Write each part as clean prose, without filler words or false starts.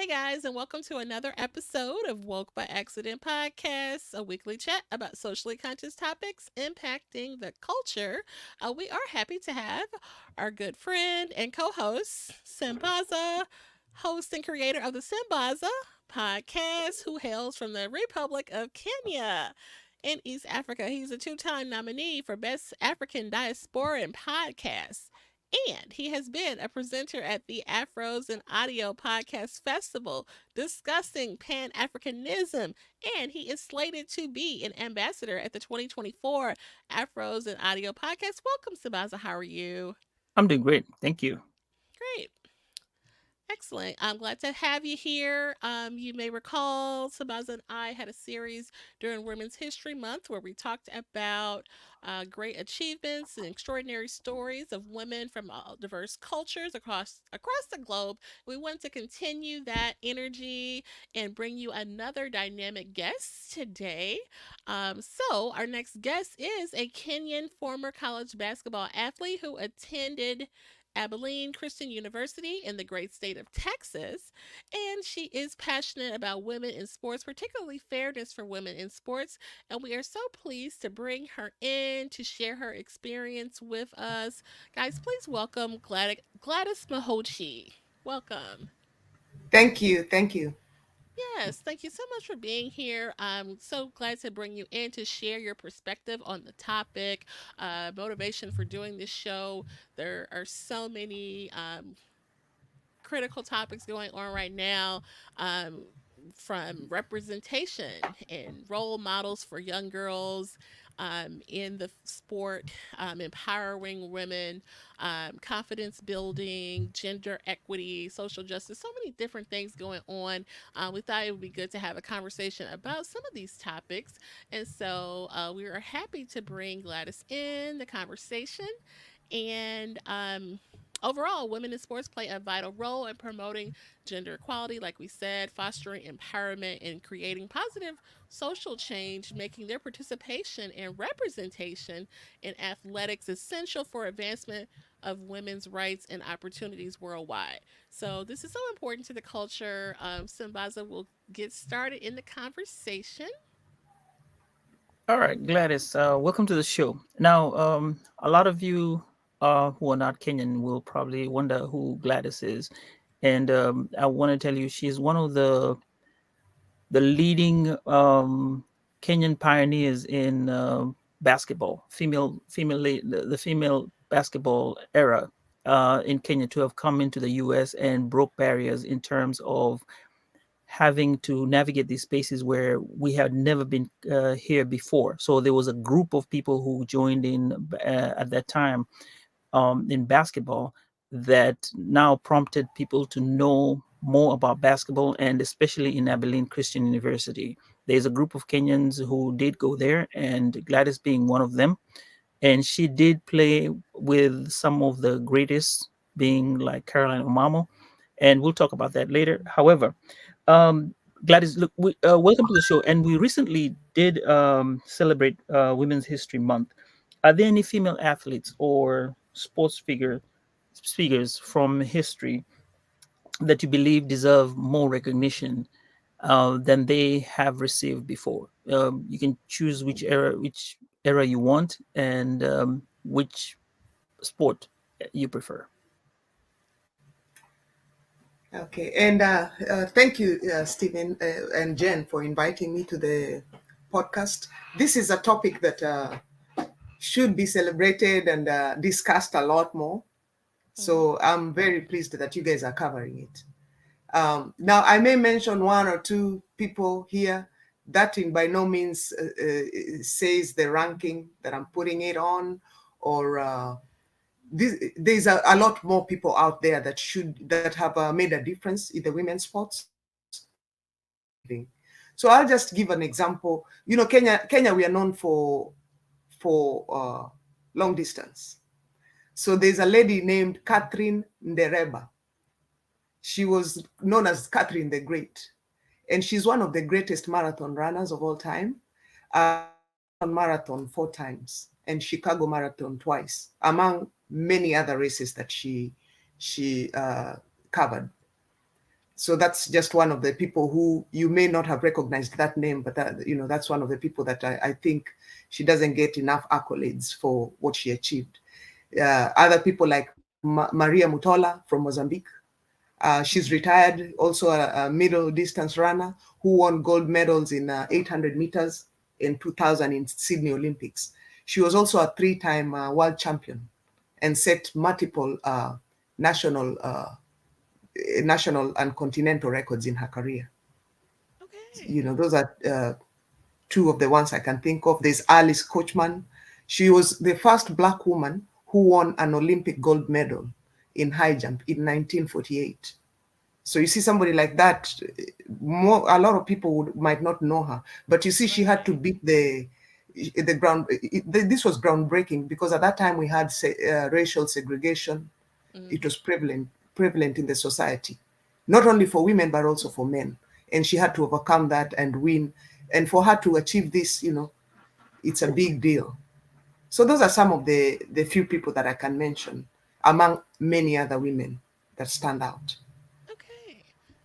Hey guys, and welcome to another episode of Woke by Accident Podcast, a weekly chat about socially conscious topics impacting the culture. We are happy to have our good friend and co host, Sambaza, host and creator of the Sambaza podcast, who hails from the Republic of Kenya in East Africa. He's a two-time nominee for Best African Diasporan Podcast. And he has been a presenter at the Afros and Audio Podcast Festival discussing Pan Africanism. And he is slated to be an ambassador at the 2024 Afros and Audio Podcast. Welcome, Sabaza. How are you? I'm doing great. Thank you. Great. Excellent. I'm glad to have you here. You may recall Sabaza and I had a series during Women's History Month where we talked about great achievements and extraordinary stories of women from diverse cultures across the globe. We want to continue that energy and bring you another dynamic guest today. So our next guest is a Kenyan former college basketball athlete who attended Abilene Christian University in the great state of Texas. And she is passionate about women in sports, particularly fairness for women in sports. And we are so pleased to bring her in to share her experience with us. Guys, please welcome Gladys Mohochi. Welcome. Thank you. Thank you. Yes, thank you so much for being here. I'm so glad to bring you in to share your perspective on the topic, motivation for doing this show. There are so many critical topics going on right now, um, from representation and role models for young girls in the sport, empowering women, confidence building, gender equity, social justice, so many different things going on. We thought it would be good to have a conversation about some of these topics. And so we are happy to bring Gladys in the conversation. And overall, women in sports play a vital role in promoting gender equality, like we said, fostering empowerment and creating positive social change, making their participation and representation in athletics essential for advancement of women's rights and opportunities worldwide. So, this is so important to the culture. Simbaza will get started in the conversation. All right, Gladys, welcome to the show. Now, a lot of you who are not Kenyan will probably wonder who Gladys is. And I want to tell you, she's one of the leading Kenyan pioneers in basketball, the female basketball era in Kenya to have come into the U.S. and broke barriers in terms of having to navigate these spaces where we had never been here before. So there was a group of people who joined in at that time in basketball that now prompted people to know more about basketball, and especially in Abilene Christian University. There's a group of Kenyans who did go there, and Gladys being one of them. And she did play with some of the greatest, being like Caroline Omamo, and we'll talk about that later. However, um, Gladys, look, welcome to the show. And we recently did celebrate Women's History Month. Are there any female athletes or speakers from history that you believe deserve more recognition than they have received before? You can choose which era you want, and which sport you prefer. Okay. And thank you, Stephen and Jen, for inviting me to the podcast. This is a topic that should be celebrated and discussed a lot more. Mm-hmm. So I'm very pleased that you guys are covering it. Now, I may mention one or two people here. That in by no means says the ranking that I'm putting it on, or there's a lot more people out there that have made a difference in the women's sports. So I'll just give an example. Kenya, we are known for long distance. So there's a lady named Catherine Ndereba. She was known as Catherine the Great, and she's one of the greatest marathon runners of all time. Marathon 4 times and Chicago Marathon twice, among many other races that she covered. So that's just one of the people who you may not have recognized that name, but that, that's one of the people that I think she doesn't get enough accolades for what she achieved. Other people like Maria Mutola from Mozambique. She's retired, also a middle distance runner who won gold medals in 800 meters in 2000 in Sydney Olympics. She was also a three-time world champion and set multiple national national and continental records in her career. Okay. Those are two of the ones I can think of. There's Alice Coachman. She was the first Black woman who won an Olympic gold medal in high jump in 1948. So you see somebody like that, a lot of people might not know her, but you see she had to Right. beat the ground. This was groundbreaking because at that time we had racial segregation. It was Hmm. prevalent in the society, not only for women but also for men. And she had to overcome that and win. And for her to achieve this, it's a big deal. So those are some of the few people that I can mention among many other women that stand out. Okay.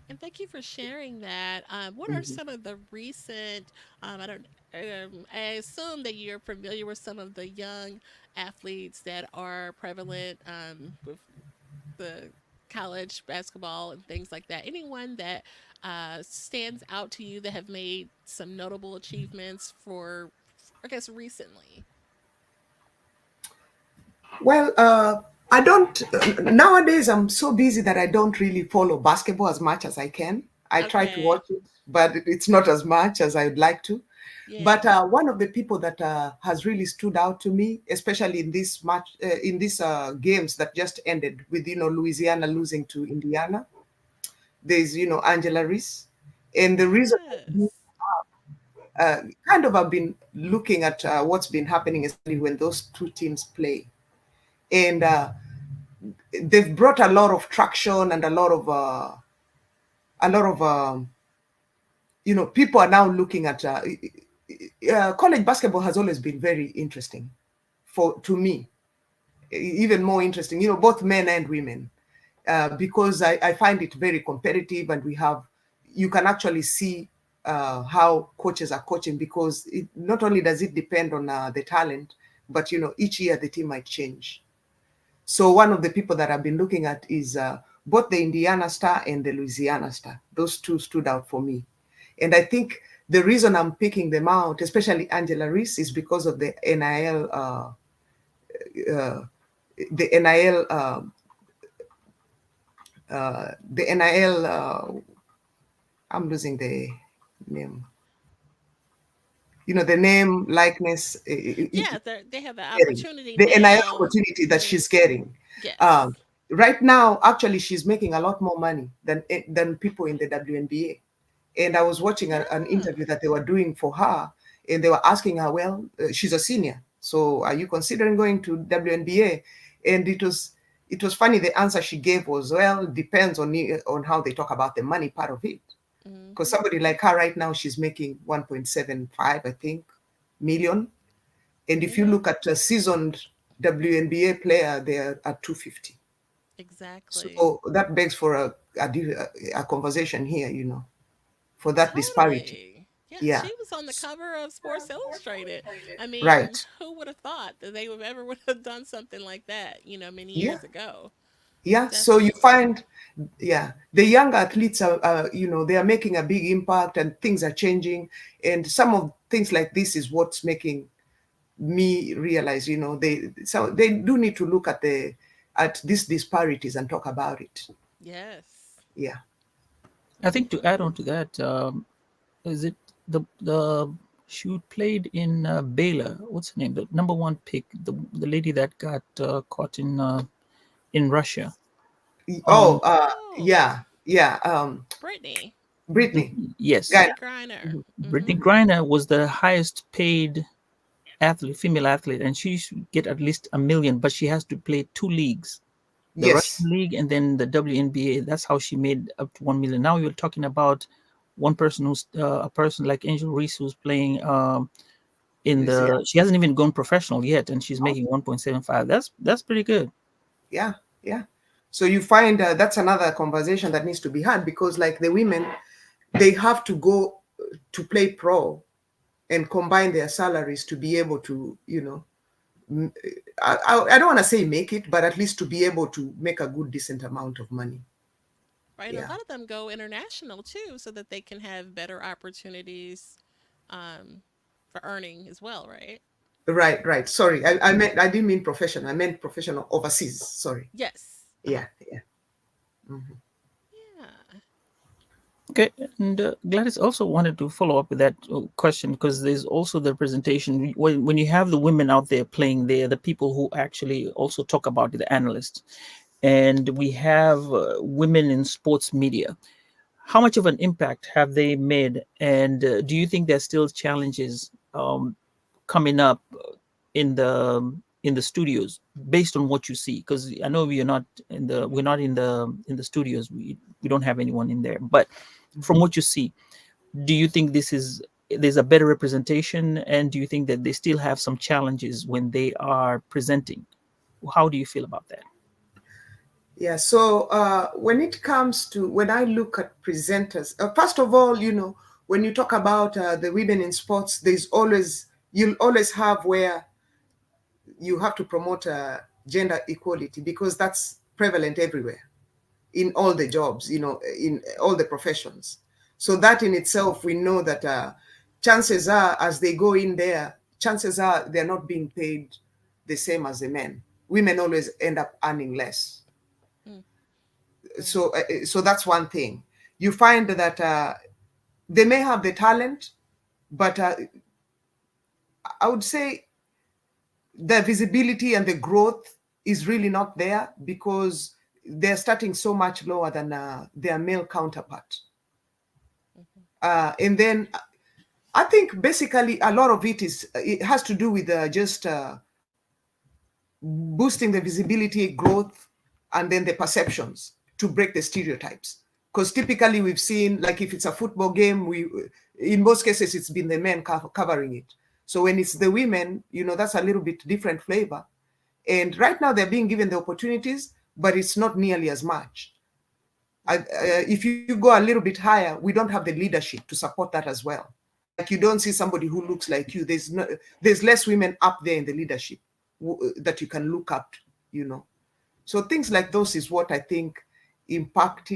And thank you for sharing that. What are Mhm. some of the recent, I don't, I assume that you're familiar with some of the young athletes that are prevalent with the college basketball and things like that. Anyone that stands out to you that have made some notable achievements for, I guess, recently? Well, I don't, nowadays I'm so busy that I don't really follow basketball as much as I can. I try to Okay. watch it, but it's not as much as I'd like to. But Yeah. one of the people that has really stood out to me, especially in this match, in these games that just ended with, Louisiana losing to Indiana, there's, Angela Reese. And the reason Yes. uh, kind of I've been looking at what's been happening, especially when those two teams play. And they've brought a lot of traction and a lot of people are now looking at college basketball has always been very interesting for to me, even more interesting, both men and women, because I find it very competitive, and you can actually see how coaches are coaching, because not only does it depend on the talent, but each year the team might change. So one of the people that I've been looking at is both the Indiana Star and the Louisiana Star. Those two stood out for me. And I think the reason I'm picking them out, especially Angela Reese, is because of uh, the NIL, the NIL. I'm losing the name. The name, likeness, Yeah, they have the getting opportunity the NIL now. opportunity that Hmm. she's getting. Yes. Um, right now, actually, she's making a lot more money than people in the WNBA. And I was watching an Yeah. interview that they were doing for her, and they were asking her, well, she's a senior, so are you considering going to WNBA? And it was funny. The answer she gave was, well, it depends on how they talk about the money part of it. Because Hmm. somebody like her right now, she's making 1.75, I think, million. And if you Yeah. look at a seasoned WNBA player, they're at 250. Exactly. So that begs for a conversation here, for that disparity. Totally. Yeah, Yeah, she was on the cover of Sports Illustrated. I mean, right. who would have thought that they would ever would have done something like that, many Yeah, years ago? yeah. So you Definitely. find, yeah, the young athletes they are making a big impact, and things are changing. And some of things like this is what's making me realize, they do need to look at these disparities and talk about it. Yes. Yeah. I think to add on to that, is it the she played in Baylor? What's her name? The number one pick, the lady that got caught in Russia. Oh, Um, Oh, yeah, yeah. Brittany. Brittany, yes, Guy. Brittany Griner. Brittany Mm-hmm. Griner was the highest paid athlete, female athlete, and she should get at least 1 million, but she has to play two leagues, the Yes, Russian league and then the WNBA. That's how she made up to 1 million. Now you're talking about one person who's a person like Angel Reese who's playing in Louisiana. she hasn't even gone professional yet, and she's making 1.75. That's pretty good. Yeah, yeah. So you find that's another conversation that needs to be had, because like the women, they have to go to play pro and combine their salaries to be able to, I don't want to say make it, but at least to be able to make a good, decent amount of money. Right. And a Yeah. lot of them go international too, so that they can have better opportunities um, for earning as well, right? Right, right. Sorry, I didn't mean professional. I meant professional overseas. Sorry. Yes. Yeah, yeah. Mhm. Yeah. Okay, and Gladys also wanted to follow up with that question because there's also the representation when you have the women out there playing, there the people who actually also talk about it, the analysts, and we have women in sports media. How much of an impact have they made, and do you think there's still challenges coming up in the studios based on what you see? Because I know we're not in the studios, we don't have anyone in there, but from what you see, do you think there's a better representation, and do you think that they still have some challenges when they are presenting? How do you feel about that? Yeah. So when I look at presenters, first of all, when you talk about the women in sports, you'll always have where you have to promote gender equality, because that's prevalent everywhere in all the jobs, in all the professions. So that in itself, we know that chances are, as they go in there, chances are they're not being paid the same as the men. Women always end up earning less. Mm, right. So that's one thing. You find that they may have the talent, but I would say the visibility and the growth is really not there, because they're starting so much lower than their male counterpart. Hmm. And then I think basically a lot of it has to do with just boosting the visibility, growth, and then the perceptions to break the stereotypes. Because typically we've seen, like if it's a football game, in most cases it's been the men covering it. So when it's the women, that's a little bit different flavor. And right now they're being given the opportunities, but it's not nearly as much. If you go a little bit higher, we don't have the leadership to support that as well. Like you don't see somebody who looks like you. There's less women up there in the leadership that you can look up to, you know. So things like those is what I think impact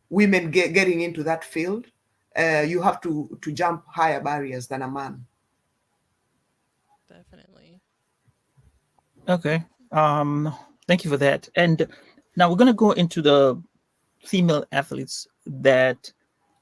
women getting into that field. You have to jump higher barriers than a man. Definitely. Okay, thank you for that. And now we're going to go into the female athletes that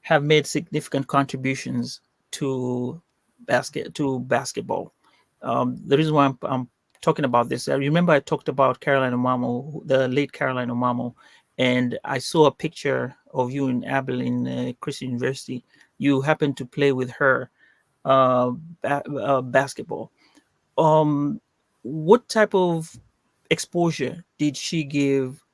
have made significant contributions to basketball. The reason why I'm talking about this, I remember I talked about Caroline Omamo, the late Caroline Omamo, and I saw a picture of you in Abilene Christian University. You happened to play with her basketball. Um, what type of exposure did she give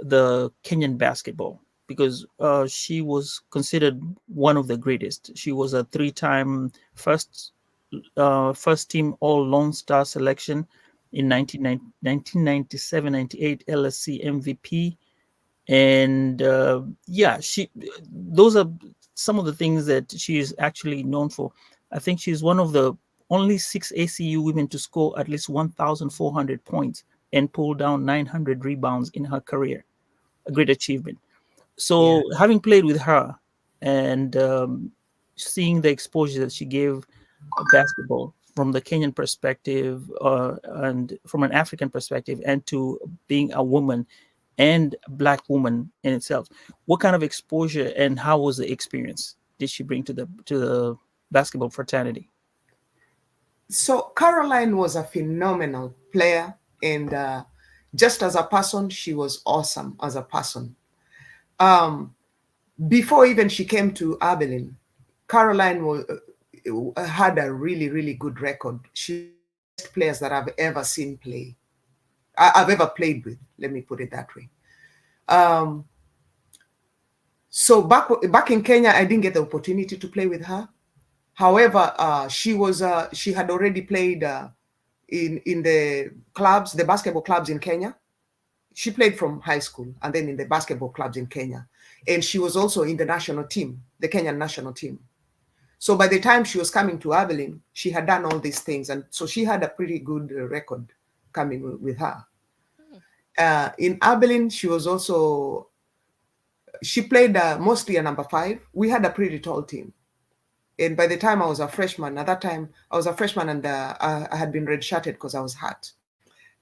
the Kenyan basketball? Because she was considered one of the greatest. She was a three-time first team All Lone Star selection in 1997, 98 LSC MVP, and yeah, she those are some of the things that she is actually known for. I think she's one of the only six ACU women to score at least 1,400 points and pull down 900 rebounds in her career, a great achievement. Yeah. So having played with her and seeing the exposure that she gave basketball from the Kenyan perspective and from an African perspective, and to being a woman and a black woman in itself, what kind of exposure and how was the experience did she bring to the basketball fraternity? So Caroline was a phenomenal player, and just as a person, she was awesome as a person. Um, Before even she came to Abilene, Caroline had a really, really good record. She's one of the best players that I've ever seen play. I've ever played with. Let me put it that way. Um, so back in Kenya, I didn't get the opportunity to play with her. However, she had already played in the clubs, the basketball clubs in Kenya. She played from high school and then in the basketball clubs in Kenya. And she was also in the national team, the Kenyan national team. So by the time she was coming to Abilene, she had done all these things. And so she had a pretty good record coming with her. Hmm. In Abilene, she was also, she played mostly a number five. We had a pretty tall team. And by the time I was a freshman, at that time, I was a freshman and I had been redshirted because I was hurt.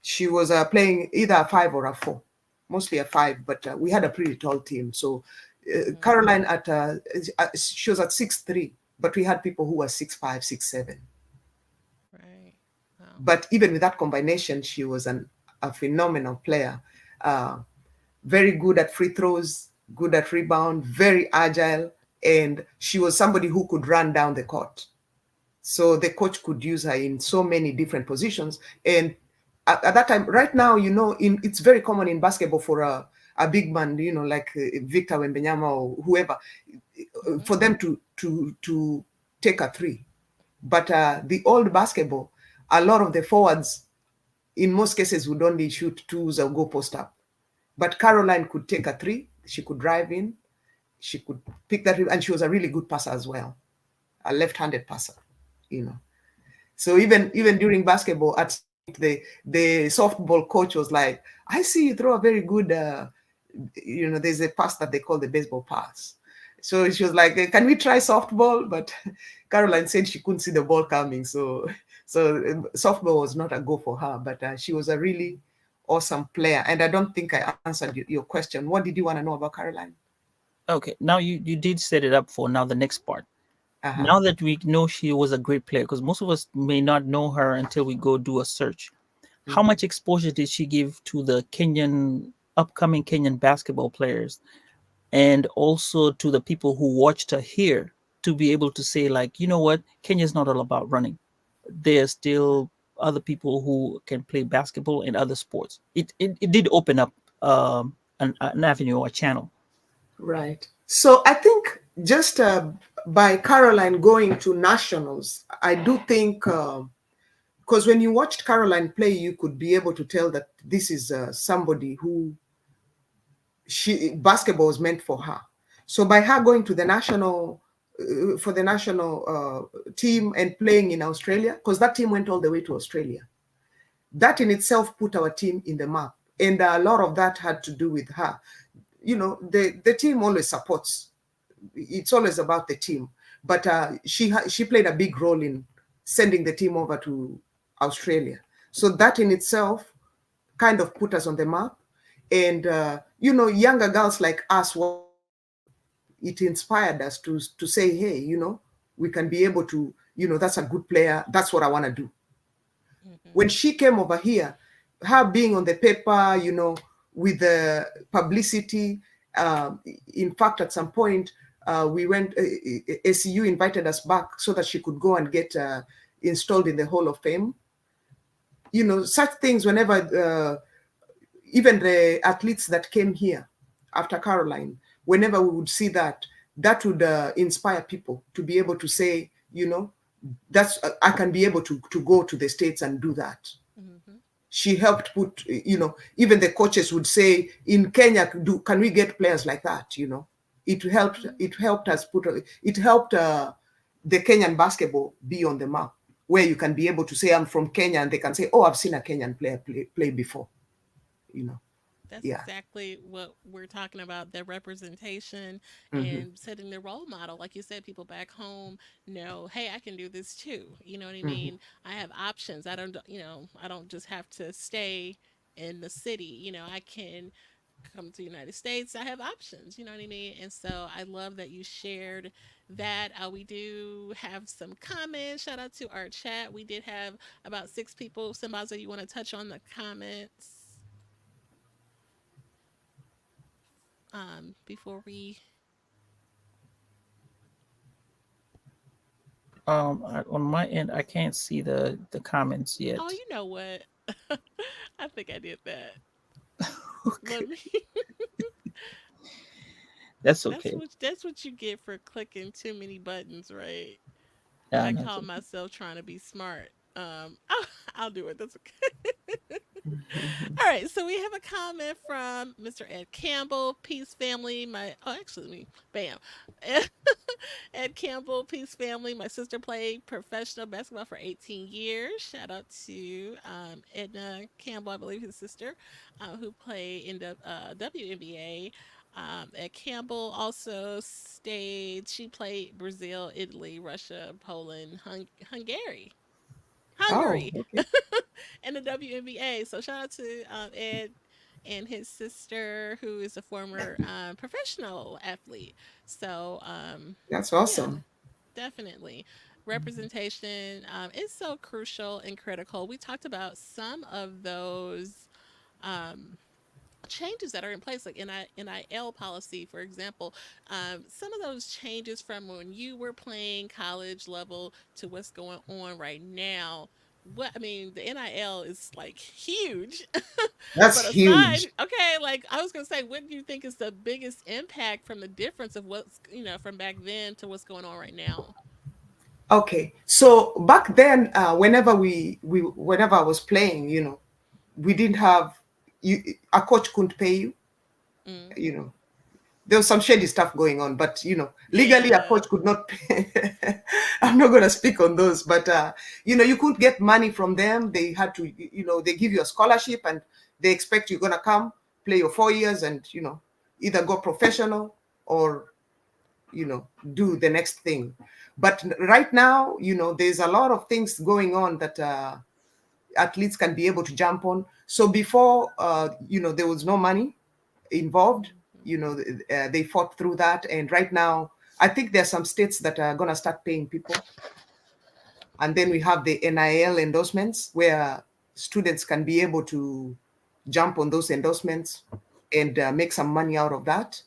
She was playing either a five or a four, mostly a five, but we had a pretty tall team. So Hmm. Caroline she was at 6'3", but we had people who were 6'5", 6'7". Right. Wow. But even with that combination, she was a phenomenal player. Uh, Very good at free throws, good at rebound, very agile, and she was somebody who could run down the court. So the coach could use her in so many different positions. And at that time, right now, it's very common in basketball for a big man, like Victor Wembenyama or whoever, Hmm. for them to take a three. But the old basketball, a lot of the forwards, in most cases, would only shoot twos or go post up. But Caroline could take a three. She could drive in. She could pick that, and she was a really good passer as well, a left-handed passer. You know, so even during basketball, at some point, the softball coach was like, "I see you throw a very good, there's a pass that they call the baseball pass." So she was like, "Can we try softball?" But Caroline said she couldn't see the ball coming, so softball was not a go for her. But she was a really awesome player, and I don't think I answered your question. What did you want to know about Caroline? Okay, now you did set it up for now the next part. Uh huh. Now that we know she was a great player, because most of us may not know her until we go do a search. How Mm-hmm. much exposure did she give to the upcoming Kenyan basketball players, and also to the people who watched her here, to be able to say, like, you know what, Kenya's not all about running. There's still other people who can play basketball and other sports. It did open up an avenue or a channel. Right. So I think just by Caroline going to nationals, I do think because when you watched Caroline play, you could be able to tell that this is somebody who she basketball was meant for her. So by her going to the national for the national team and playing in Australia, because that team went all the way to Australia, that in itself put our team in the map, and a lot of that had to do with her. The team always supports, it's always about the team, but she played a big role in sending the team over to Australia. So that in itself kind of put us on the map. And younger girls like us watching her, it inspired us to say, hey, we can be able to, that's a good player, that's what I want to do. Hmm. When she came over here, her being on the paper, with the publicity, uh, in fact, at some point, we went, ACU invited us back so that she could go and get installed in the Hall of Fame. Such things, whenever, even the athletes that came here after Caroline, whenever we would see that, that would inspire people to be able to say, that's I can be able to go to the States and do that. Hmm. She helped put, even the coaches would say in Kenya, can we get players like that? It helped us it helped the Kenyan basketball be on the map, where you can be able to say I'm from Kenya, and they can say, oh, I've seen a Kenyan player play before. you know That's yeah. exactly what we're talking about, the representation Hmm. and setting the role model. Like you said, people back home know, hey, I can do this too. You know what I Hmm. mean? I have options. I don't just have to stay in the city. I can come to the United States. I have options. You know what I mean? And so I love that you shared that. We do have some comments. Shout out to our chat. We did have about 6 people. Sambaza, you want to touch on the comments before we. On my end, I can't see the comments Oh, yet. you know what? I think I did that. Okay, Let me. that's that's okay. what that's what you get for clicking too many buttons, right? Yeah, I no, it's call okay. myself trying to be smart. I'll do it. That's okay. All right, so we have a comment from Mr. Ed Campbell, Peace Family. Bam. Ed Campbell, Peace Family. My sister played professional basketball for 18 years. Shout out to Edna Campbell, I believe his sister, who played in the WNBA. Ed Campbell also stayed, she played Brazil, Italy, Russia, Poland, Hungary. Oh, Hungary okay. in the WNBA. So shout out to Ed and his sister, who is a former professional athlete. So That's yeah, awesome. definitely. Representation is so crucial and critical. We talked about some of those um, changes that are in place, like NIL policy, for example. Some of those changes from when you were playing college level to what's going on right now. What I mean, the NIL is like huge. That's But aside, huge. okay, like I was gonna say, what do you think is the biggest impact from the difference of what's from back then to what's going on right now? Okay, so back then, whenever I was playing, we didn't have you. A coach couldn't pay you. Mm. You know, there was some shady stuff going on, but legally a Yeah. coach could not pay. I'm not going to speak on those, but you couldn't get money from them. They had to, they give you a scholarship and they expect you're going to come play your 4 years and either go professional or do the next thing. But right now, there's a lot of things going on that athletes can be able to jump on. So before, there was no money involved. Mhm. They fought through that, and right now, I think there are some states that are going to start paying people. And then we have the NIL endorsements where students can be able to jump on those endorsements and make some money out of that.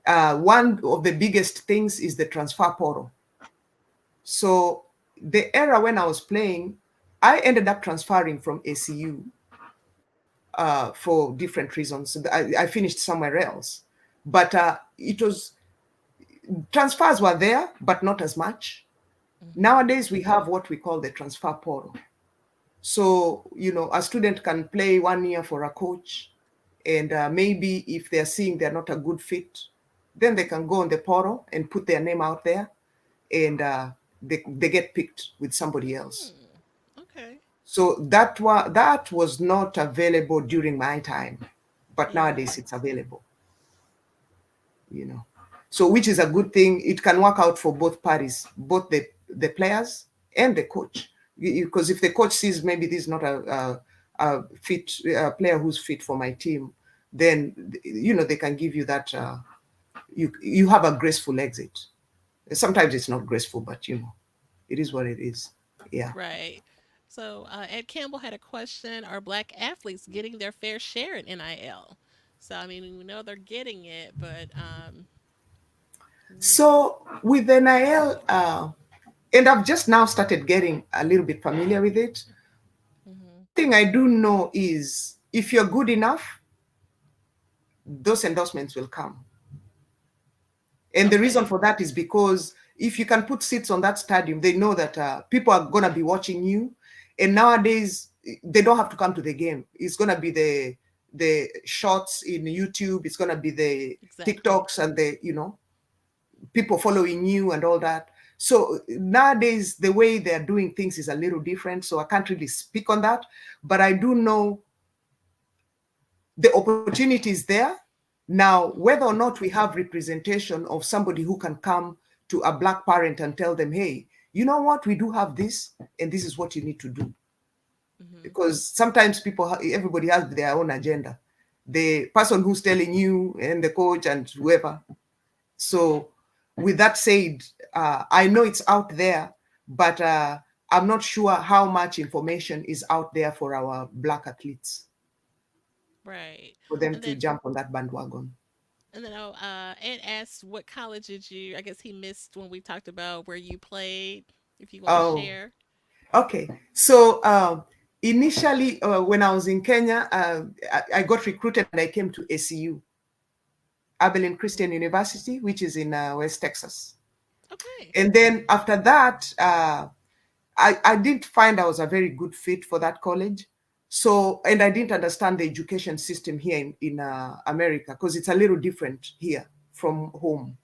One of the biggest things is the transfer portal. So the era when I was playing, I ended up transferring from ACU for different reasons. I finished somewhere else, but it was transfers were there, but not as much. Mhm. Nowadays, we have what we call the transfer portal. So, a student can play 1 year for a coach, and maybe if they're seeing they're not a good fit, then they can go on the portal and put their name out there, and they get picked with somebody else. Hmm. Okay. So that was not available during my time, but Yeah. nowadays it's available. you know so which is a good thing. It can work out for both parties, both the players and the coach, because if the coach sees maybe this is not a fit player who's fit for my team, then they can give you that you have a graceful exit. Sometimes it's not graceful, but it is what it is. Yeah. Right. So Ed Campbell had a question: are Black athletes getting their fair share in NIL? So I mean, we know they're getting it, but mm, So with NIL, and I've just now started getting a little bit familiar with it. mhm. Thing I do know is if you're good enough, those endorsements will come. And the reason Okay. for that is because if you can put seats on that stadium, they know that people are going to be watching you. And nowadays, they don't have to come to the game. It's going to be the shorts in YouTube. It's going to be the Exactly. TikToks and the people following you and all that. So nowadays, the way they're doing things is a little different. So I can't really speak on that, but I do know the opportunity is there. Now, whether or not we have representation of somebody who can come to a Black parent and tell them, hey, you know what, we do have this, and this is what you need to do. Mhm. Because sometimes everybody has their own agenda. The person who's telling you and the coach and whoever. So, with that said, I know it's out there, but I'm not sure how much information is out there for our Black athletes Right. for them And to then jump on that bandwagon. Ed asked, what college did you? I guess he missed when we talked about where you played. If you want to Oh, share. okay. So initially, when I was in Kenya, I got recruited and I came to ACU, Abilene Christian University, which is in West Texas. Okay. And then after that, I didn't find I was a very good fit for that college. So, and I didn't understand the education system here in America, because it's a little different here from home.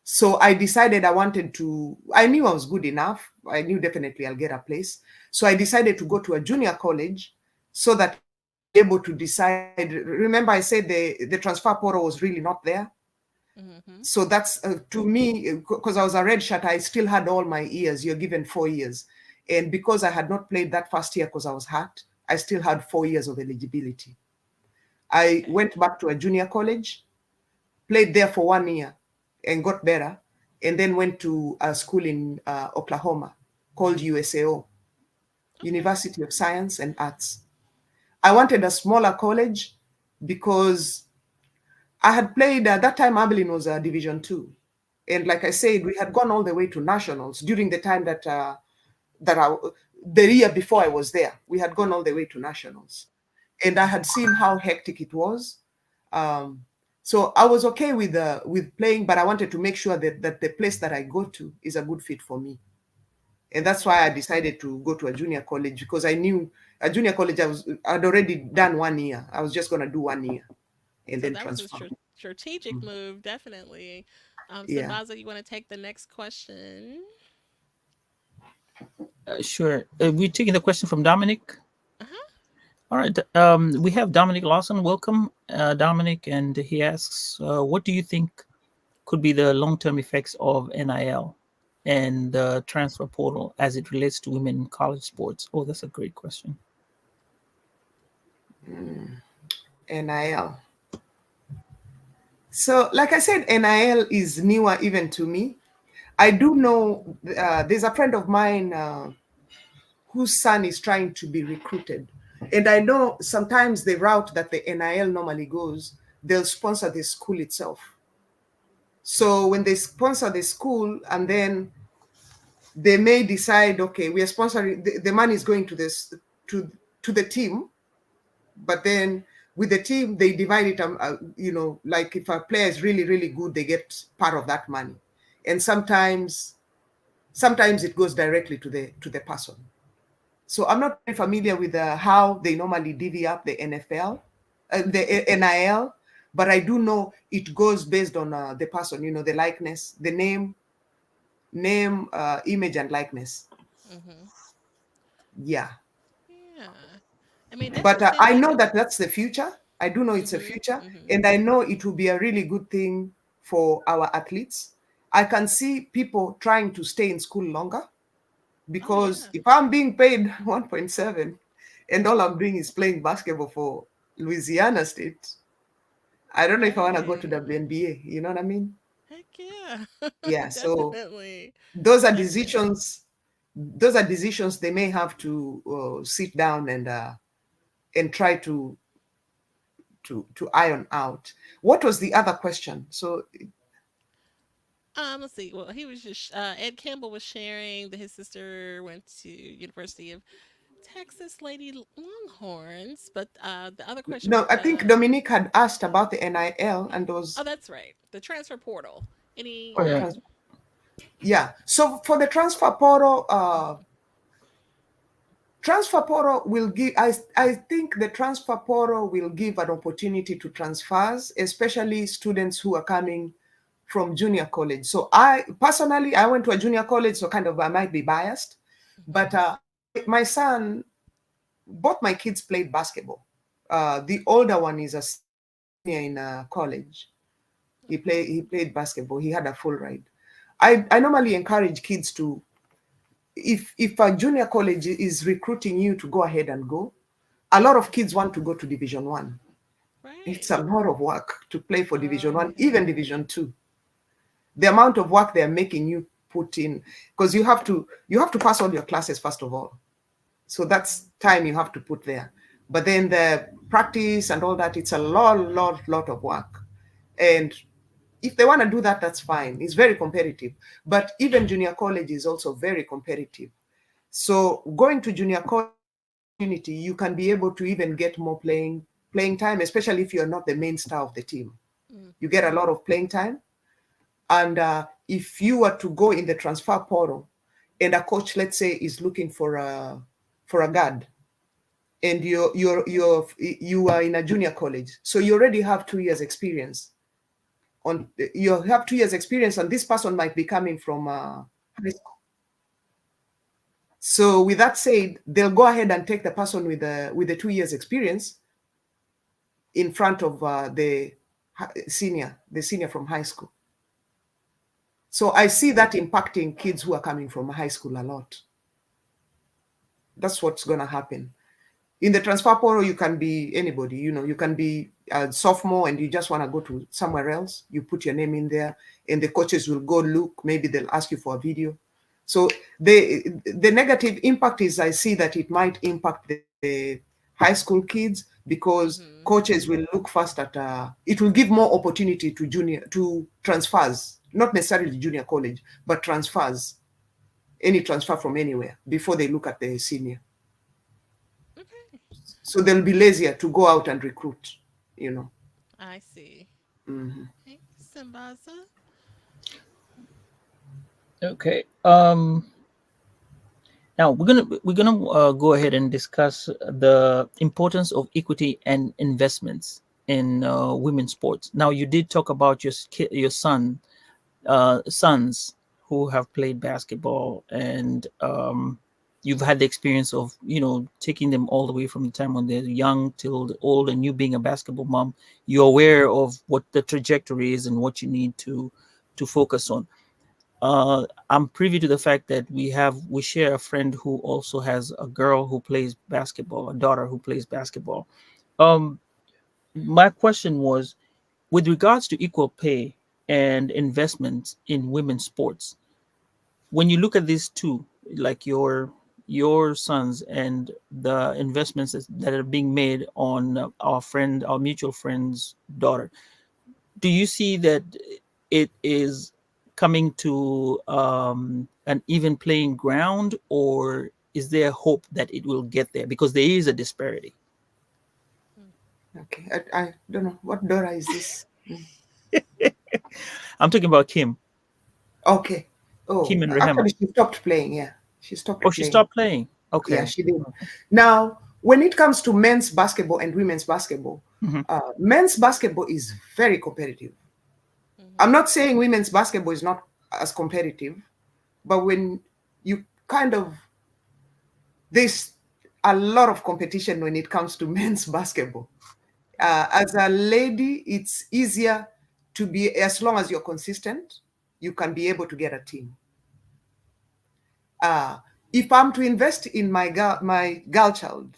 So I decided I knew I was good enough. I knew definitely I'll get a place. So I decided to go to a junior college so that I would be able to decide. Remember, I said the transfer portal was really not there. Mm-hmm. So that's to me, because I was a red shirt, I still had all my years. You're given 4 years. And because I had not played that first year because I was hurt, I still had 4 years of eligibility. I Okay. went back to a junior college, played there for 1 year and got better, and then went to a school in Oklahoma called USAO, Okay. University of Science and Arts. I wanted a smaller college because I had played at that time. Abilene was a Division two, and like I said, we had gone all the way to nationals during the time that I, the year before I was there. We had gone all the way to nationals, and I had seen how hectic it was. Um, so I was okay with playing, but I wanted to make sure that the place that I go to is a good fit for me, and that's why I Right. decided to go to a junior college, because I knew a junior college I'd already done 1 year. I was just gonna do 1 year and So then that was a transfer. strategic Mm. move, definitely. Yeah. Sambaza, you want to take the next question? Sure. We're taking the question from Dominic. Uh-huh. All right. We have Dominic Lawson. Welcome, Dominic. And he asks, what do you think could be the long term effects of NIL and the transfer portal as it relates to women in college sports? Oh, that's a great question. NIL. So, like I said, NIL is newer even to me. I do know there's a friend of mine whose son is trying to be recruited. And I know sometimes the route that the NIL normally goes, they'll sponsor the school itself. So when they sponsor the school, and then they may decide, okay, we are sponsoring, the money is going to this to the team, but then with the team they divide it, like if a player is really really good, they get part of that money, and sometimes it goes directly to the person. So I'm not very familiar with how they normally divvy up the NFL, the NIL, but I do know it goes based on the person, the likeness, the name, image, and likeness. Mm-hmm. Yeah. Yeah. I mean, that's But I know essentially. that that's the future. I do know it's a Mm-hmm. future, Mm-hmm. and I know it will be a really good thing for our athletes. I can see people trying to stay in school longer, Oh because yeah. if I'm being paid 1.7 and all I'm doing is playing basketball for Louisiana State, I don't know if I want to go to Right. WNBA. You know what I mean? Heck yeah. Yeah. So Definitely. those are Definitely. decisions. Those are decisions they may have to sit down and try to iron out. What was the other question? So Let's see. Well, he was just Ed Campbell was sharing that his sister went to University of Texas Lady Longhorns, but the other question. no, I think Dominique had asked about the NIL and Oh, those. that's right. The transfer portal. Any? Oh, Oh, yeah. yeah. So for the transfer portal, transfer portal will give. I think the transfer portal will give an opportunity to transfers, especially students who are coming from junior college. So I personally, I went to a junior college, so kind of I might be biased, Mhm. but my son, both my kids played basketball. The older one is a senior in college. Okay. He played basketball. He had a full ride. I normally encourage kids to, if a junior college is recruiting you, to go ahead and go. A lot of kids want to go to Division One. It's Right. a lot of work to play for Division Oh One, even yeah. Division Two. The amount of work they're making you put in, because you have to pass all your classes first of all. So that's time you have to put there. But then the practice and all that, it's a lot of work. And if they want to do that, that's fine. It's very competitive. But even junior college is also very competitive. So going to junior college, opportunity, you can be able to even get more playing time, especially if you're not the main star of the team. You get a Mm-hmm. lot of playing time. And if you were to go in the transfer portal, and a coach, let's say, is looking for a guard, and you are in a junior college, so you already have 2 years experience on you have 2 years experience, and this person might be coming from high school. So with that said, they'll go ahead and take the person with the 2 years experience in front of the senior from high school. So I see that impacting kids who are coming from high school a lot. That's what's going to happen. In the transfer portal, you can be anybody. You can be a sophomore and you just want to go to somewhere else. You put your name in there, and the coaches will go look. Maybe they'll ask you for a video. So the negative impact is, I see that it might impact the high school kids, because Mm-hmm. coaches will look first at it will give more opportunity to transfers, not necessarily junior college, but transfers, any transfer from anywhere, before they look at the senior. Okay. So they'll be lazier to go out and recruit, you know. I see. Mhm. Okay. Sambaza. Okay. Now we're gonna go ahead and discuss the importance of equity and investments in women's sports. Now you did talk about your sons who have played basketball, and you've had the experience of taking them all the way from the time when they're young till the old, and you being a basketball mom, you're aware of what the trajectory is and what you need to focus on. I'm privy to the fact that we share a friend who also has a girl who plays basketball, a daughter who plays basketball. Um, my question was, with regards to equal pay and investments in women's sports, when you look at these two, like your sons and the investments that are being made on our mutual friend's daughter, do you see that it is coming to an even playing ground, or is there hope that it will get there, because there is a disparity? Mm. Okay, I don't know what Dora is this. I'm talking about Okay. Oh, Kim and Rehema. actually, she stopped playing. Yeah, she Oh, stopped she playing. stopped playing. Yeah, Okay. she did. Now, when it comes to men's basketball and women's basketball, Hmm. men's basketball is very competitive. I'm Mm-hmm. not saying women's basketball is not as competitive, but when you kind of there's a lot of competition when it comes to men's basketball. As a lady, it's easier to be, as long as you're consistent, you can be able to get a team. Uh, if I'm to invest in my girl child,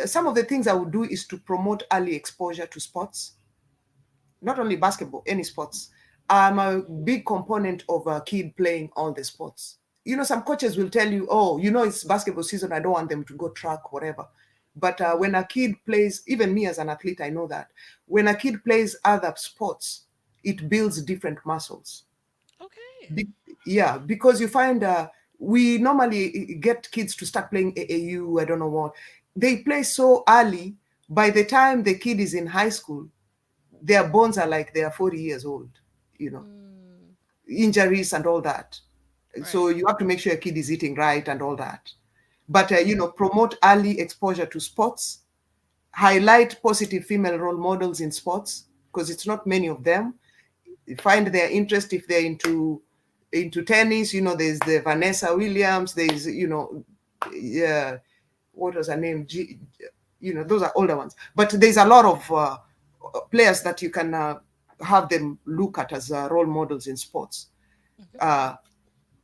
some of the things I would do is to promote early exposure to sports, not only basketball, any sports. I'm a big component of a kid playing all the sports. Some coaches will tell you, oh, it's basketball season, I don't want them to go track, whatever. But when Mm-hmm. a kid plays, even me as an athlete, I know that when a kid plays other sports, it builds different muscles. Okay. Be- yeah, because you find we normally get kids to start playing AAU, I don't know what. They play so early, by the time the kid is in high school, their bones are like they are 40 years old, you know, Mm. injuries and all that. So Right. you have to make sure your kid is eating right and all that. But, Mm-hmm. promote early exposure to sports, highlight positive female role models in sports, because it's not many of them. Find their interest if they're into tennis. There's the Vanessa Williams. There's yeah, what was her name? Those are older ones. But there's a lot of players that you can have them look at as role models in sports. Mm-hmm. Uh,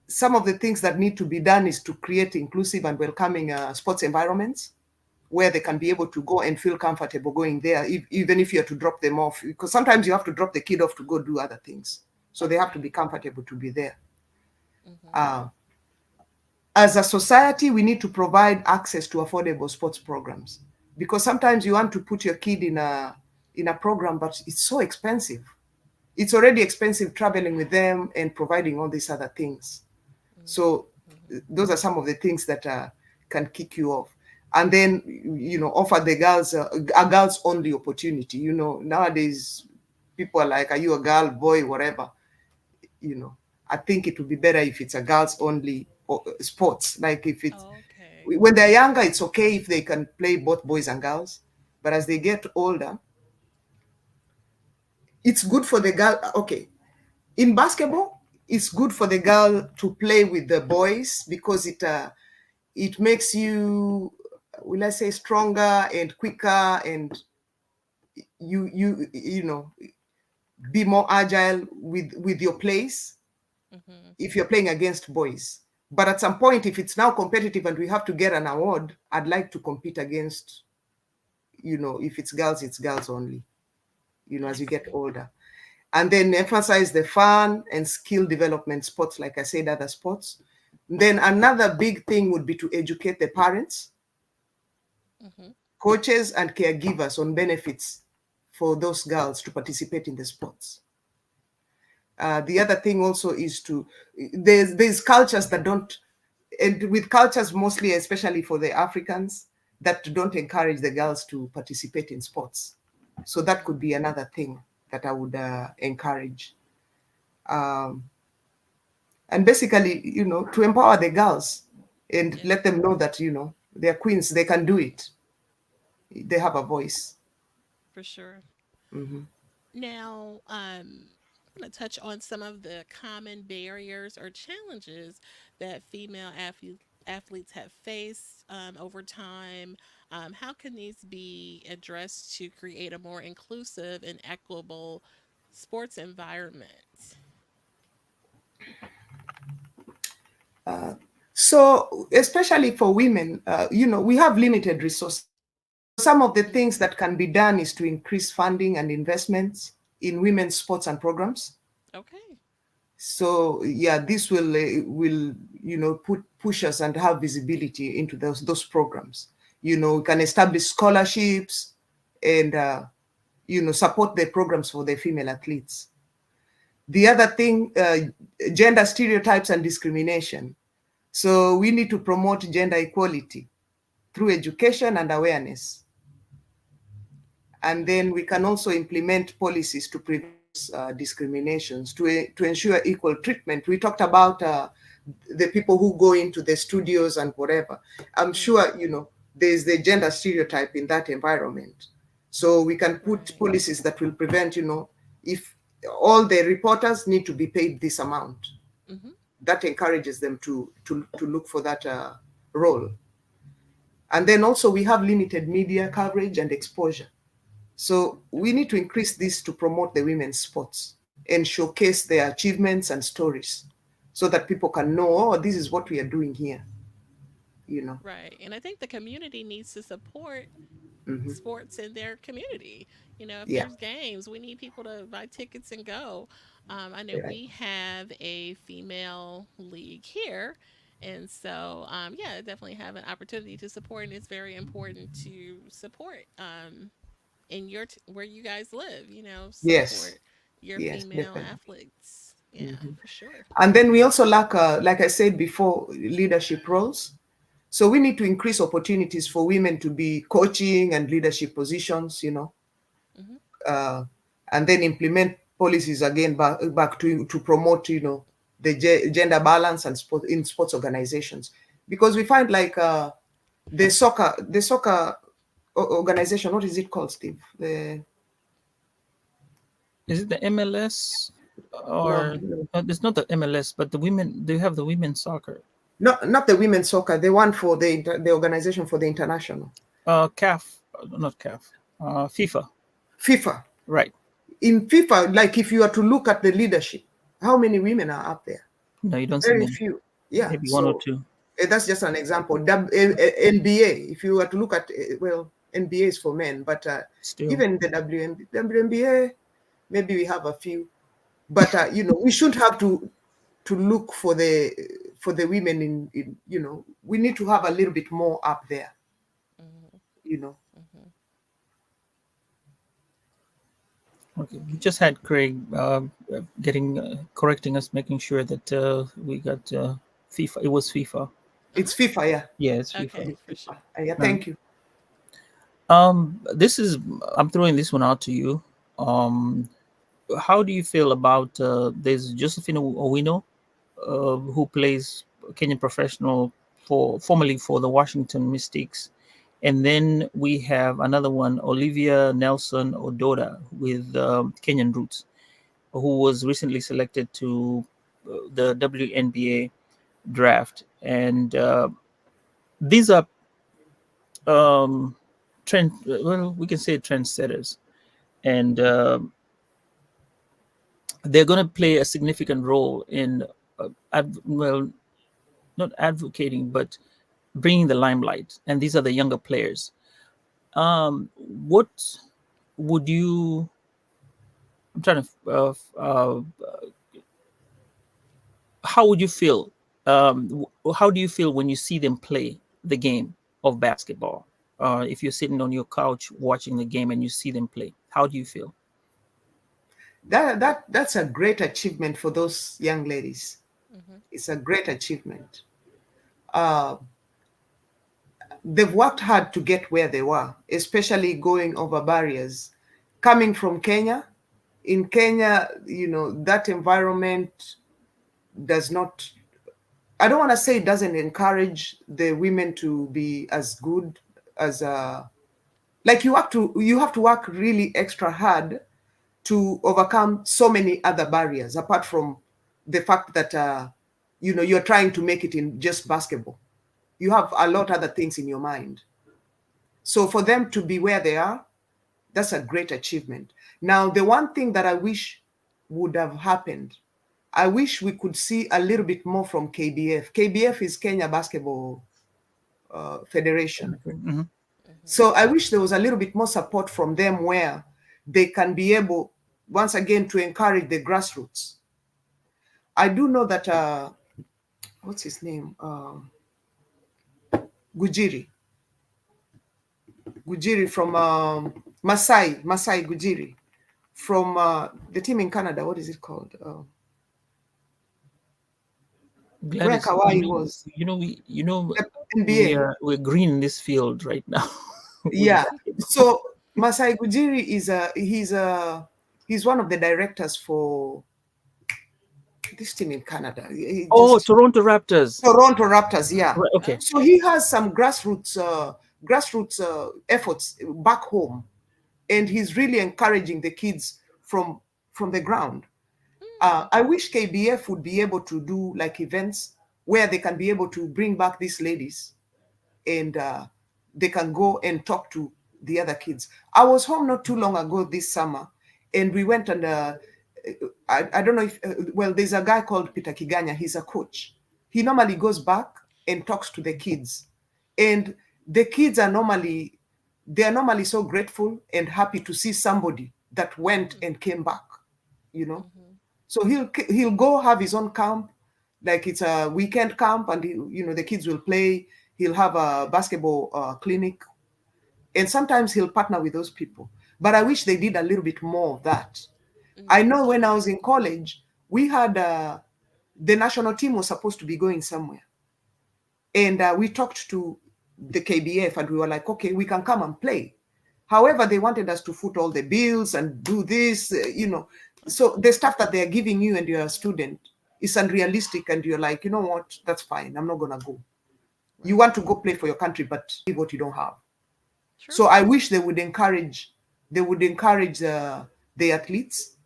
some of the things that need to be done is to create inclusive and welcoming sports environments where they can be Mm-hmm. able to go and feel comfortable going there, even if you have to drop them off, because sometimes you have to drop the kid off to go do other things. So they have to Okay. be comfortable to be there. Mm-hmm. Uh, as a society, we need to provide access to affordable sports programs, because sometimes you want to put your kid in a program, but it's so expensive. It's already expensive traveling with them and providing all these other things. So Mm-hmm. those are some of the things that can kick you off. And then, offer the girls a girls only opportunity. Nowadays, people are like, are you a girl, boy, whatever? you know I think it would be better if it's a girls only sports, like if it's Okay. Right. When they're younger, it's okay if they can play both boys and girls, but as they get older, it's good for the girl. Okay, in basketball, it's good for the girl to play with the boys because it makes you, will I say, stronger and quicker, and you know, be more agile with your plays Mhm. if you're playing against boys. But at some point, if it's now competitive and we have to get an award, I'd like to compete against, if it's girls only, I as you get see. older. And then emphasize the fun and skill development sports, like I said, other sports. Then another big thing would be to educate the parents, Mhm. coaches, and caregivers on benefits for those girls to participate in the sports. The other thing also is there's cultures that don't, and with cultures mostly, especially for the Africans, that don't encourage the girls to participate in sports. So that Mhm. could be another thing that I would encourage. Um, and basically, to empower the girls and Yeah, let them know that, they're queens, they can do it, they have a voice. for sure. Hmm. Now, I'm going to touch on some of the common barriers or challenges that female athletes have faced over time. How can these be addressed to create a more inclusive and equitable sports environment? So, especially for women, we have limited resources. So, some of the Mm, things that can be done is to increase funding and investments in women's sports and programs. okay. So, yeah, this will push us and have visibility into those programs. We can establish scholarships and support the programs for the female athletes. The other thing, gender stereotypes and discrimination. So we need to promote gender equality through education and awareness. And Mhm. then we can also implement policies to prevent discriminations, to ensure equal treatment. We talked about the people who go into the studios and whatever. I'm Mm, sure, there's the gender stereotype in that environment. So we can put right. policies that will prevent, if all the reporters need to be paid this amount, Mhm. that encourages them to look for that role. And then also we have limited media coverage and exposure. So we need Okay. to increase this to promote the women's sports and showcase their achievements and stories so that people can know, oh, this is what we are doing here, you know. Right. And I think the community needs to support Hmm. sports in their community. If Yeah. there's games, we need people to buy tickets and go. I know Right. we have a female league here. And so, yeah, definitely have an opportunity to support. And it's very important to support in where you guys live, Yes. support your Yes, female definitely. athletes. Yeah, Hmm. for sure. And then we also lack, like I said before, leadership roles. So we need to increase opportunities for women to be coaching and leadership positions, Hmm. uh, and then implement policies again back to promote, the gender balance and sport in sports organizations, because we find like the soccer organization. What is it called, Steve? Is it the MLS No, or no, it's not the MLS, but the women? Do you have the women's soccer? not the women's soccer. The one for the organization for the international CAF, not CAF. FIFA, FIFA. right? In FIFA, like if you are to look at the leadership, how many women are up there? No, you don't see Very many. few. Yeah. Maybe one or So two that's just an example. NBA, if you were to look at, well, NBA is for men, but still. even the WNBA, maybe we have a few. But we shouldn't have to look for the women in. We need to have a little bit more up there. Hmm. You know. Hmm. Okay, we Okay. just had Craig getting correcting us, making sure that we got FIFA. It was FIFA. It's FIFA, yeah. Yeah, it's FIFA. Okay, It's for FIFA. sure. Yeah. Right. Thank you. This is I'm throwing this one out to you. Um, how do you feel about there's Josephine Owino who plays Kenyan professional? for formerly for the Washington Mystics. And then we have another one, Olivia Nelson Ododa, with Kenyan roots, who was recently selected to the WNBA draft. And these are um, trend, well, we can say trendsetters. And they're going to play a significant role in, well, not advocating, but bringing the limelight. And these are the younger players. What would you? I'm trying to. How would you feel? How do you feel when you see them play the game of basketball? If you're sitting on your couch watching the game and you see them play, how do you feel? That's a great achievement for those young ladies. Mm-hmm. It's a great achievement. Uh, they've worked hard to get where they were, especially going over barriers. Coming from Kenya, in Kenya, that environment does not, I don't want to say it doesn't encourage the women to be as good as, like you have to work really extra hard to overcome so many other barriers apart from the fact that you're trying to make it in just basketball. You have a lot other things in your mind. So for them to be where they are, that's a great achievement. Now, the one thing that I wish would have happened, I wish we could see a little bit more from KBF. KBF is Kenya Basketball Federation. Mhm. Mm-hmm. So I wish there was a little bit more support from them where they can be able, once again, to encourage the grassroots. I do know that, what's his name? Gujiri. Gujiri from Masai Gujiri from the team in Canada. What is it called? Where Gladys, Kawhi was, you know, the NBA. we're green in this field right now with Yeah. basketball. So Masai Gujiri he's one of the directors for this team in Canada. He Oh, just Toronto Raptors. Toronto Raptors, yeah. Right, okay. So Okay. he has some grassroots efforts back home, and he's really encouraging the kids from the ground. Mm. I wish KBF would be able to do like events where they can be able to bring back these ladies, and they can go and talk to the other kids. I was home not too long ago this summer, and we went and I don't know if well, there's a guy called Peter Kiganya. He's a coach. He normally goes back and talks to the kids, and the kids are normally so grateful and happy to see somebody that went Mm. and came back. You know, Mm-hmm. so he'll go have his own camp, like it's a weekend camp, and the kids will play. He'll have a basketball clinic, and sometimes he'll partner with those people. But I wish they did a little bit more of that. I Mm. know when I was in college, we had the national team was supposed to be going somewhere, and we talked to the KBF, and we were like, okay, we can come and play. However, they wanted us to foot all the bills and do this, So Okay. the stuff that they're giving you and you're a student is unrealistic, and you're like, you know what, that's fine. I'm not gonna go. You Right. want to go play for your country, but give what you don't have. True. So I wish they would encourage the athletes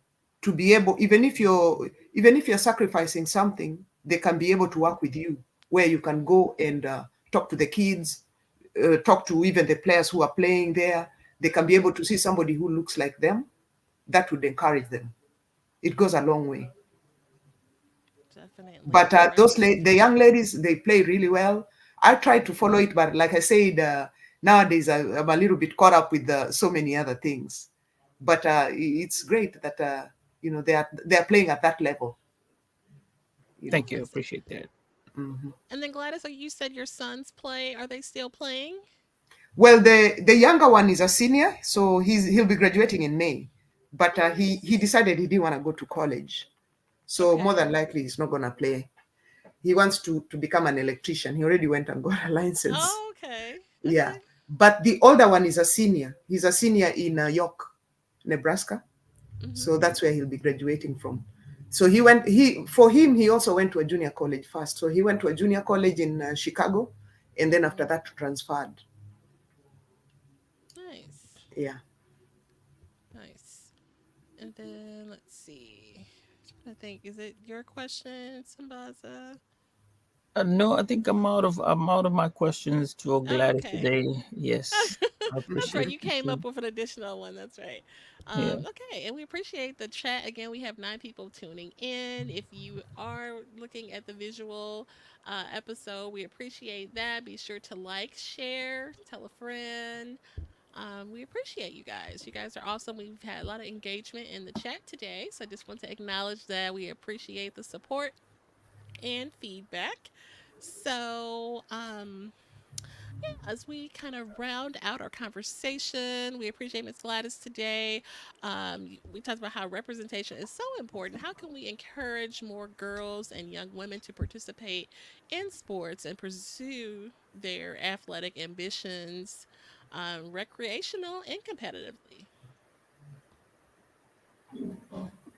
to be able, even if you're sacrificing something, they can be able to work with you, where you can Mm-hmm. go and talk to the kids, talk to even the players who are playing there. They can be able to see somebody who looks like them. That would encourage them. It goes a long way. Definitely. But Great. the young ladies, they play really well. I try to follow it, but like I said, nowadays I'm a little bit caught up with so many other things. But it's great that they are playing at that level. Thank you. I see. Appreciate that. Mhm. And then Gladys, you said your sons play. Are they still playing? Well, the younger one is a senior, so he'll be graduating in May. But Oh, he nice. decided he didn't want to go to college, so more Okay. than likely he's not gonna play. He wants to become an electrician. He already went and got a license. Oh, okay. Yeah. Okay. But the older one is a senior. He's a senior in York, Nebraska. Mm-hmm. So that's where he'll be graduating from. So he went. He for him he also went to a junior college first. So he went to a junior college in Chicago, and then after Mhm. that transferred. Nice. Yeah. Nice. And then let's see. I think is it your question, Sambaza? No, I think I'm out of my questions to Oh, Gladys okay. today. Yes, I That's appreciate right. it. You Thank came you. up with an additional one. That's right. Yeah. Okay, and we appreciate the chat. Again, we have 9 people tuning in. If you are looking at the visual episode, we appreciate that. Be sure to like, share, tell a friend. We appreciate you guys. You guys are awesome. We've had a lot of engagement in the chat today, so I just want to acknowledge that we appreciate the support and feedback. So, as we kind of round out our conversation, we appreciate Ms. Gladys today. We talked about how representation is so important. How can we encourage more girls and young women to participate in sports and pursue their athletic ambitions, recreational and competitively?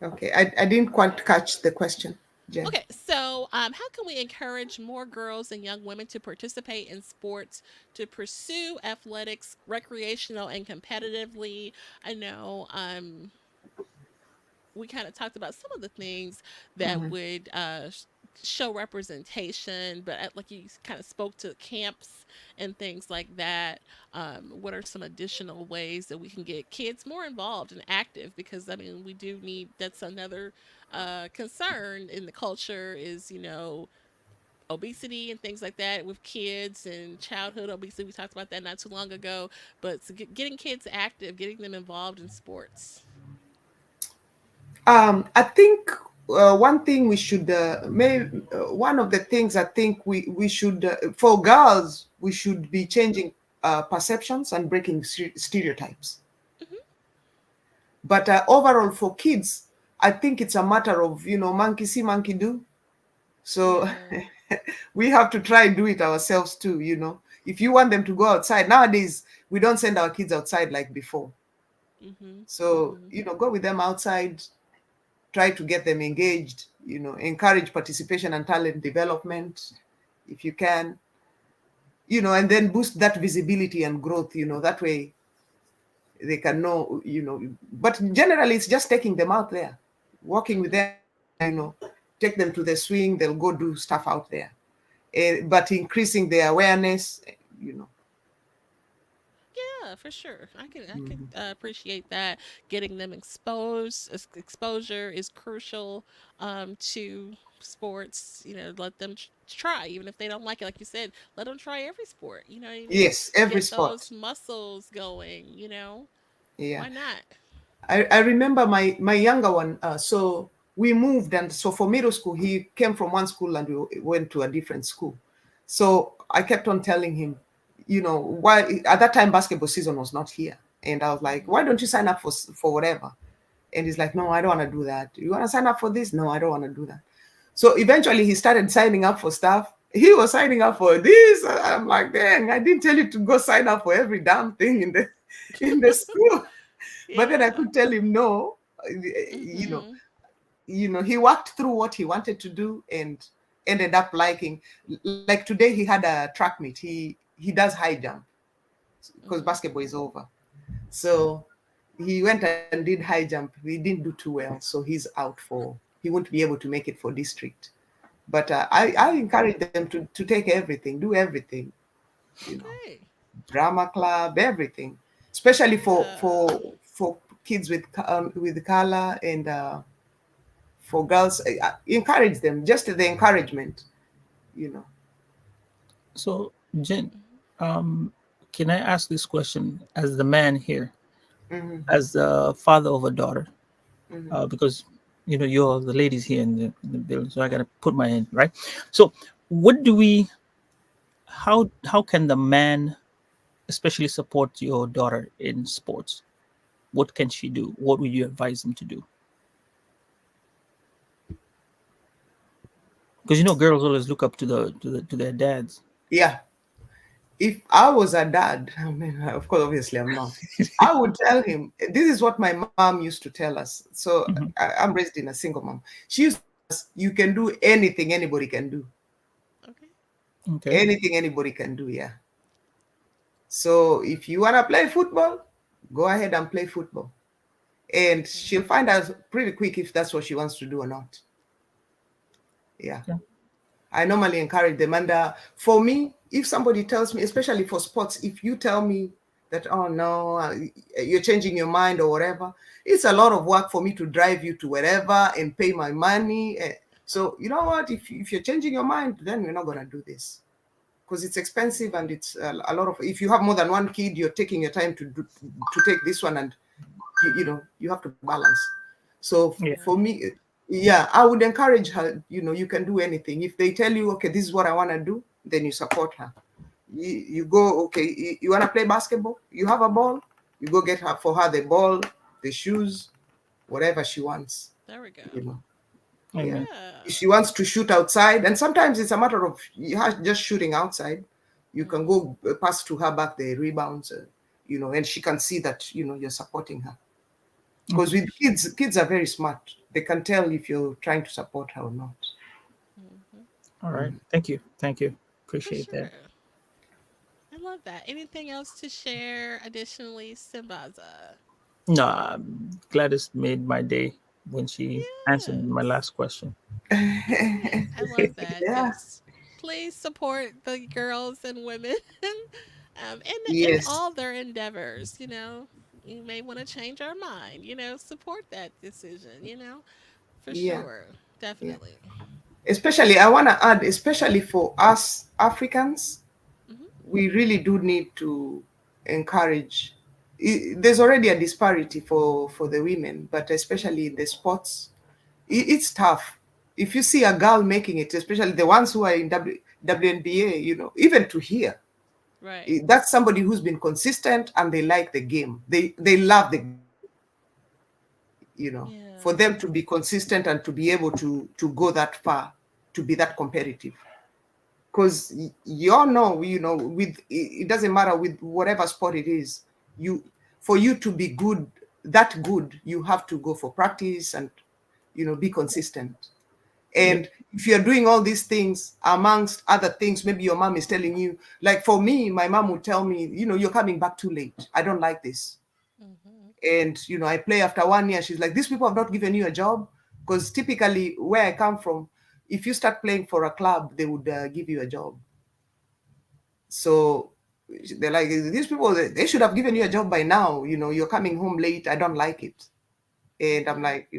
Okay. I didn't quite catch the question, Jen. Okay, so how can we encourage more girls and young women to participate in sports, to pursue athletics, recreational and competitively? I know we kind of talked about some of the things that Hmm. would show representation, but like you kind of spoke to camps and things like that. What are some additional ways that we can get kids more involved and active? Because I mean, we do need, that's another concern in the culture is, obesity and things like that with kids and childhood obesity. We talked about that not too long ago, but so getting kids active, getting them involved in sports. I think one thing we should, one of the things I think we should, for girls, we should be changing perceptions and breaking stereotypes. Hmm. But overall, for kids, I think it's a matter of, monkey see, monkey do. So Yeah. we have to try and do it ourselves too. If you want them to go outside, nowadays, we don't send our kids outside like before. Mhm. So, Mhm. go with them outside, try to get them engaged, encourage participation and talent development if you can, and then boost that visibility and growth, that way they can know, but generally it's just taking them out there, walking with Mhm. them, take them to the swing, they'll go do stuff out there. But increasing their awareness, you know. Yeah, for sure. I could Mhm. appreciate that. Getting them exposed, exposure is crucial to sports. Let them try, even if they don't like it. Like you said, let them try every sport. What I mean? Yes, every Get those sport. muscles going. Yeah. Why not? I remember my younger one. So we moved, and so for middle school, he came from one school and we went to a different school. So I kept on telling him, why at that time basketball season was not here, and I was like, Mhm. why don't you sign up for whatever? And he's like, no, I don't want to do that. You want to sign up for this? No, I don't want to do that. So eventually, he started signing up for stuff. He was signing up for this. I'm like, dang, I didn't tell you to go sign up for every damn thing in the school. But then I Yeah. could tell him no. You know, Mhm. he worked through what he wanted to do and ended up liking. Like today, he had a track meet. He does high jump because Mhm. basketball is over. So he went and did high jump. He didn't do too well, so he's out for. He won't be able to make it for district. But I Mhm. encourage them to take everything, do everything. You know, Okay. drama club, everything, especially for Yeah. for for kids with color and for girls. Encourage them, just the encouragement. You know. So, Jen, Mhm. um, can I ask this question as the man here, Hmm. as the father of a daughter? Hmm. Because you're the ladies here in the building, so I gotta put my in right. So, what do we? How can the man especially support your daughter in sports? What can she do? What would you advise him to do? Because girls always look up to their dads. Yeah. If I was a dad, I mean, of course, obviously I'm not, I would tell him, this is what my mom used to tell us. So Mhm. I'm raised in a single mom. She used to tell us, you can do anything anybody can do. Okay. Okay. Anything anybody can do, yeah. So if you want to play football, go ahead and play football. And she'll Mhm. find out pretty quick if that's what she wants to do or not. Yeah. Yeah. I normally encourage them. And for me, if somebody tells me, especially for sports, if you tell me that, oh no, you're changing your mind or whatever, it's a lot of work for me to drive you to wherever and pay my money. So, you know what? If you're changing your mind, then we're not going to do this because it's expensive and it's a lot of, if you have more than one kid, you're taking your time to take this one and you have to balance. So Yeah. for Right. me, yeah, I would encourage her. You can do anything. If they tell you, okay, this is what I want to do, then you support her. You go, okay, you want to play basketball, you have a ball, you go get her for her the ball, the shoes, whatever she wants. There we go. you know yeah. Amen. If Yeah. she wants to shoot outside, and sometimes it's a matter of just shooting outside, you can Mhm. go pass to her back the rebounds, and she can see that you're supporting her. Because Okay. with kids are very smart. They can tell if you're trying to support her or not. Mhm. All right. Mm. Thank you. Thank you. For Appreciate that. sure. I love that. Anything else to share additionally, Simbaza? No, Gladys made my day when she answered my Yes. last question. Right. I love that. Yeah. Yes. Please support the girls and women in Yes. all their endeavors. You may want to change our mind, support that decision, for Yeah. sure. Yeah. Definitely. Especially, I want to add, especially for us Africans, Hmm. we really do need to encourage. There's already a disparity for the women, but especially in the sports, it's tough. If you see a girl making it, especially the ones who are in WNBA, even to here, Right. that's somebody who's been consistent and they like the game. They love the game. For Yeah. them to be consistent and to be able to go that far, to be that competitive. Because you all know, with it doesn't matter with whatever sport it is, you for you to be good, that good, you have to go for practice and be consistent. Yep. And if you're doing all these things, amongst other things, maybe your mom is telling you, like for me, my mom would tell me, you're coming back too late. I don't like this. Hmm. And, I play after 1 year. She's like, these people have not given you a job. Because typically, where I come from, if you start playing for a club, they would give you a job. So they're like, these people, they should have given you a job by now. You're coming home late. I don't like it. And I'm Hmm. like,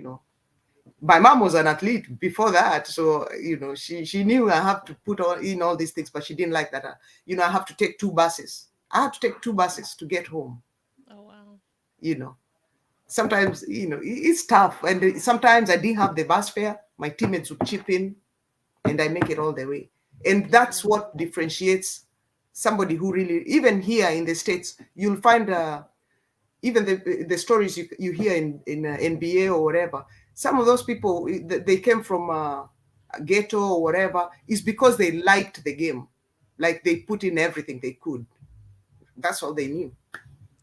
my mom was an athlete before that, so she knew I have to put in all these things, but she didn't like that. I have to take two buses. I had to take two buses to get home. Oh, wow. You know, Sometimes it's tough, and sometimes I didn't have the bus fare. My teammates would chip in, and I make it all the way. And that's Hmm. what differentiates somebody who really, even here in the States, you'll find even the stories you hear in NBA or whatever. Some of those people, they came from a ghetto or whatever, is because they liked the game, like they put in everything they could. That's all they knew.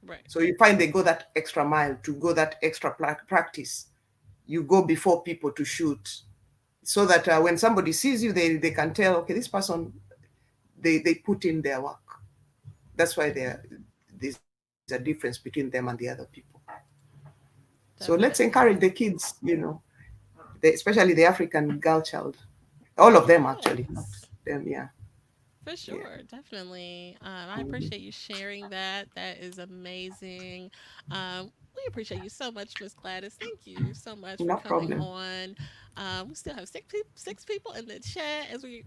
Right. So you find they go that extra mile to go that extra practice. You go before people to shoot, so that when somebody sees you, they can tell, okay, this person, they put in their work. That's why Hmm. there's a difference between them and the other people. So let's encourage the Definitely. kids, especially the African girl child. All of them, actually, not Yes. them. Yeah, For yeah. sure, definitely. I Mhm. appreciate you sharing that. That is amazing. We appreciate you so much, Miss Gladys. Thank you so much for No coming problem. on. We still have six people in the chat as we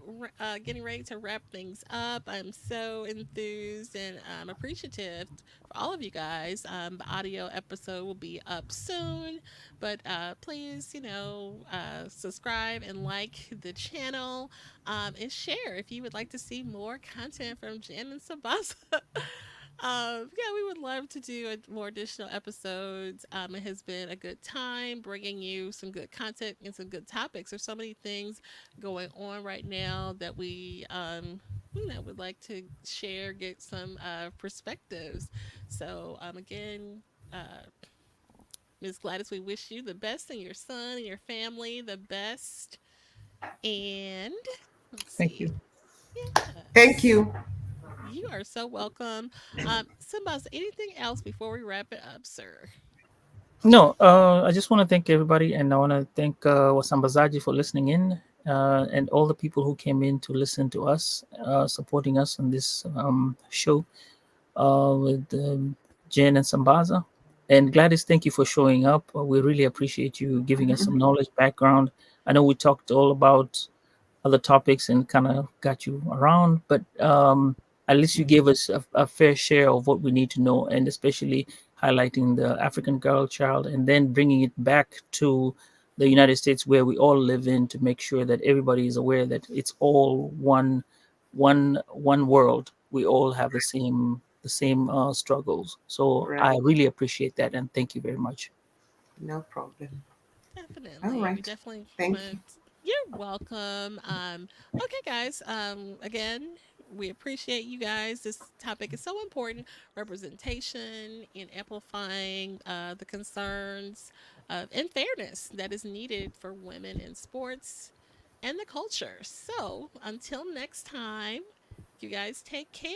getting ready to wrap things up. I'm so enthused and appreciative for all of you guys. The audio episode will be up soon, but please, subscribe and like the channel, and share if you would like to see more content from Jen and Sabasa. Yeah, we would love to do more additional episodes. It has been a good time bringing you some good content and some good topics. There's so many things going on right now that we would like to share, get some perspectives. So, again, uh, Ms. Gladys, we wish you the best and your son and your family the best. And let's Thank see. you. Thank Yes. you. You are so welcome. Sambaza, anything else before we wrap it up, sir? No, I just want to thank everybody, and I want to thank Wasambazaji for listening in, and all the people who came in to listen to us, supporting us on this show with Jen and Sambaza. And Gladys, thank you for showing up. We really appreciate you giving us some knowledge, background. I know we talked all about other topics and kind of got you around, but at least you gave us a fair share of what we need to know, and especially highlighting the African girl child and then bringing it back to the United States where we all live in to make sure that everybody is aware that it's all one world. We all have the same struggles. So I Right. really appreciate that, and thank you very much. No problem. All Definitely. We right. definitely Thank you. want. You're welcome. Okay, guys. Again, we appreciate you guys. This topic is so important. Representation in amplifying the concerns and fairness that is needed for women in sports and the culture. So until next time, you guys take care.